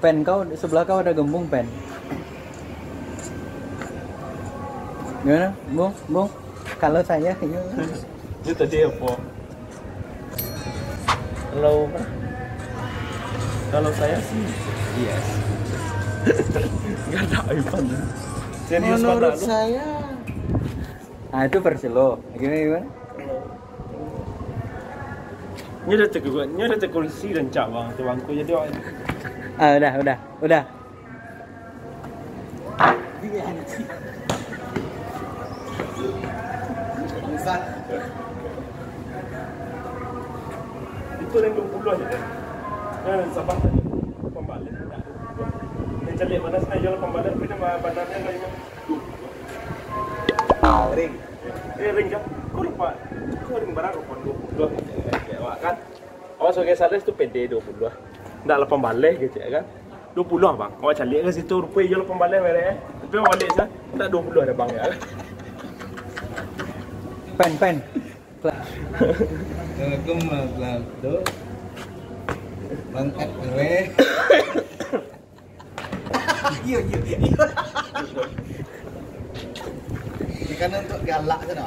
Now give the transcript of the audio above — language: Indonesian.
Pen kau sebelah kau ada gembung pen. Gimana, Bung? Kalau saya itu tadi apa? Kalau saya sih yes. Gak ada iPhone. Serius Menurut lu? saya itu versi lo. Gimana? Ini ada kursi dan cak bang, tu bangku jadi orang. Udah. Itu yang 20 aja kan? Sabah tadi pembalik ada 20. Yang celik mana saya jual pembalik, tapi nama bandarnya lainnya 20. ring. Ring kan? Kau lupa? Kau ring barang apa 20? Kayak kan? Awas sebagai sales itu PD 20. Nggak lah pembalik gitu ya kan? 20 bang. Kau celik ke situ rupanya jual pembalik mereka. Tapi pembalik saya nggak 20 ada bang ya. Pen. Kemelah tuh. Bang gue. Iya. Ini kan untuk galak kan.